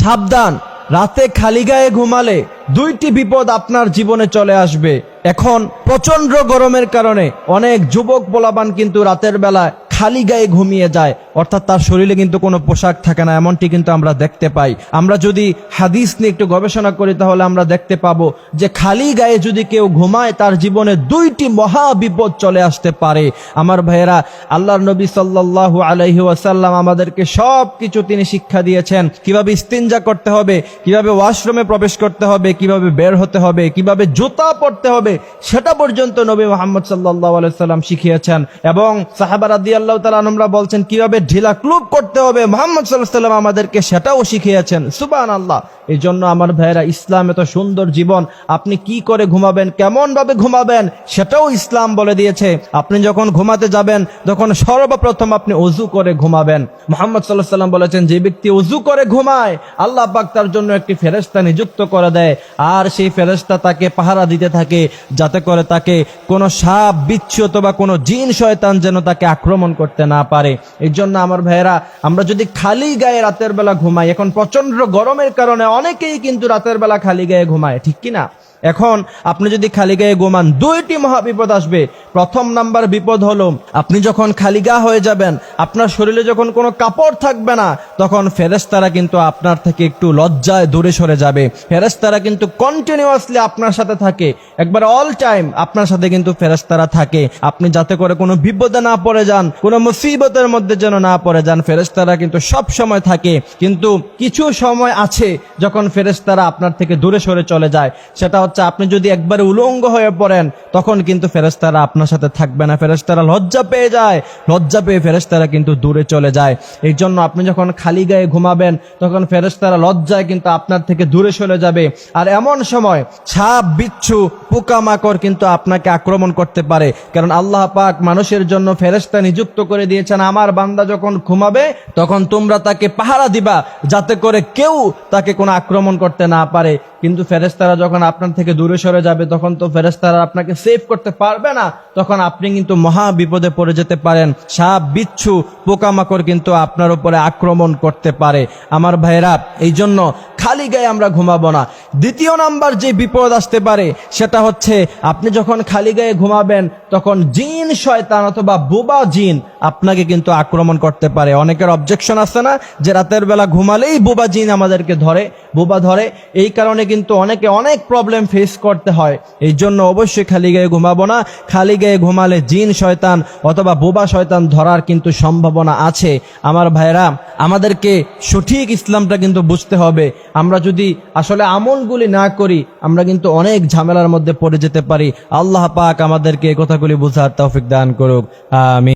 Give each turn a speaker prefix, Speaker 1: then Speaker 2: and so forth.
Speaker 1: সাবধান, রাতে খালি গায়ে ঘুমালে দুইটি বিপদ আপনার জীবনে চলে আসবে। এখন প্রচন্ড গরমের কারণে অনেক যুবক পোলাপান কিন্তু রাতের বেলা খালি গায়ে ঘুমিয়ে যায়, অর্থাৎ তার শরীরে কিন্তু কোনো পোশাক থাকে না, এমনটি কিন্তু আমরা দেখতে পাই। আমরা যদি হাদিস নিয়ে একটু গবেষণা করি তাহলে আমরা দেখতে পাবো যে খালি গায়ে যদি কেউ ঘুমায় তার জীবনে দুইটি মহা বিপদ চলে আসতে পারে। আমার ভাইয়েরা, আল্লাহর নবী সাল্লাল্লাহু আলাইহি ওয়াসাল্লাম আমাদেরকে সব কিছু তিনি শিক্ষা দিয়েছেন। কিভাবে ইস্তিনজা করতে হবে, কিভাবে ওয়াশরুমে প্রবেশ করতে হবে, কিভাবে বের হতে হবে, কিভাবে জুতা পরতে হবে, সেটা পর্যন্ত নবী মুহাম্মদ সাল্লাল্লাহু আলাইহি ওয়াসাল্লাম শিখিয়েছেন। এবং সাহাবা রাদিয়াল্লাহু তাআলা আনহুরা বলছেন কিভাবে ঢিলা ক্লুব করতে হবে, মুহাম্মদ সাল্লাল্লাহু আলাইহি ওয়াসাল্লাম আমাদেরকে সেটাও শিখিয়েছেন। সুবহানাল্লাহ। এই জন্য আমার ভাইয়েরা, ইসলাম এত সুন্দর জীবন, আপনি কি করে ঘুমাবেন, কেমন ভাবে ঘুমাবেন, সেটাও ইসলাম বলে দিয়েছে। আপনি যখন ঘুমাতে যাবেন তখন সর্বপ্রথম আপনি ওযু করে ঘুমাবেন। মুহাম্মদ সাল্লাল্লাহু আলাইহি ওয়াসাল্লাম বলেছেন, যে ব্যক্তি ওযু করে ঘুমায় আল্লাহ পাক তার জন্য একটি ফেরেশতা নিযুক্ত করে দেয়, আর সেই ফেরেশতা তাকে পাহারা দিতে থাকে যাতে করে তাকে কোনো সাপ বিচ্ছু অথবা কোনো জিন শয়তান যেন তাকে আক্রমণ করতে না পারে। এই জন্য আমার ভাইয়েরা, আমরা যদি খালি গায়ে রাতের বেলা ঘুমাই, এখন প্রচন্ড গরমের কারণে অনেকেই কিন্তু রাতের বেলা খালি গায়ে ঘুমায়, ঠিক কিনা? এখন আপনি যদি খালি গায়ে ঘুমান দুইটি মহা বিপদ আসবে। প্রথম নাম্বার বিপদ হলো, আপনি যখন খালি গা হয়ে যাবেন, আপনার শরীরে যখন কোনো কাপড় থাকবে না, তখন ফেরেশতারা কিন্তু আপনার থেকে একটু লজ্জায় দূরে সরে যাবে। ফেরেশতারা কিন্তু কন্টিনিউয়াসলি আপনার সাথে থাকে, একবার অল টাইম আপনার সাথে কিন্তু ফেরেশতারা থাকে। আপনি যাতে করে কোনো বিপদে না পড়ে যান, কোনো মুসিবতের মধ্যে যেন না পড়ে যান, ফেরেশতারা কিন্তু সব সময় থাকে। কিন্তু কিছু সময় আছে যখন ফেরেশতারা আপনার থেকে দূরে সরে চলে যায়, সেটা হচ্ছে আপনি যদি একবারে উলঙ্গ হয়ে পড়েন, তখন কিন্তু ফেরেশতারা আপনার সাথে থাকবে না। ফেরেশতারা লজ্জা পেয়ে যায়, লজ্জা পেয়ে ফেরেশতারা কিন্তু দূরে চলে যায়। এই জন্য আপনি যখন খালি গায়ে ঘুমাবেন তখন ফেরেশতারা লজ্জায় কিন্তু আপনার থেকে দূরে সরে যাবে। আর এমন সময় সাপ বিচ্ছু পোকামাকড় কিন্তু আপনাকে আক্রমণ করতে পারে, কারণ আল্লাহ পাক মানুষের জন্য ফেরেশতা নিযুক্ত করে দিয়েছেন, আমার বান্দা যখন ঘুমাবে তখন তোমরা তাকে পাহারা দিবা যাতে করে কেউ তাকে কোনো আক্রমণ করতে না পারে। কিন্তু ফেরেশতারা যখন আপনার থেকে দূরে সরে যাবে তখন তো ফেরেশতারা আপনাকে সেভ করতে পারবে না, তখন আপনি কিন্তু মহা বিপদে পড়ে যেতে পারেন। সাপ বিচ্ছু পোকামাকড় কিন্তু আপনার উপরে আক্রমণ করতে পারে। আমার ভাইরা, এই জন্য খালি গায়ে আমরা ঘুমাবো না। দ্বিতীয় নাম্বার যে বিপদ আসতে পারে সেটা হচ্ছে, আপনি যখন খালি গায়ে ঘুমাবেন তখন জিন শয়তান অথবা বোবা জিন আপনাকে কিন্তু আক্রমণ করতে পারে। অনেকের অবজেকশন আছে না যে রাতের বেলা ঘুমালেই বোবা জিন আমাদেরকে বোবা ধরে, এই কারণে কিন্তু অনেকে অনেক প্রবলেম ফেস করতে হয়। এই জন্য অবশ্যই খালি গায়ে ঘুমাবো না। খালি গায়ে ঘুমালে জিন শয়তান অথবা বোবা শয়তান ধরার কিন্তু সম্ভাবনা আছে। আমার ভাইরা, আমাদেরকে সঠিক ইসলামটা কিন্তু বুঝতে হবে। আমরা যদি আসলে আমলগুলি না করি আমরা কিন্তু অনেক ঝামেলার মধ্যে পড়ে যেতে পারি। আল্লাহ পাক আমাদেরকে এই কথাগুলি বুঝার তৌফিক দান করুক। আমিন।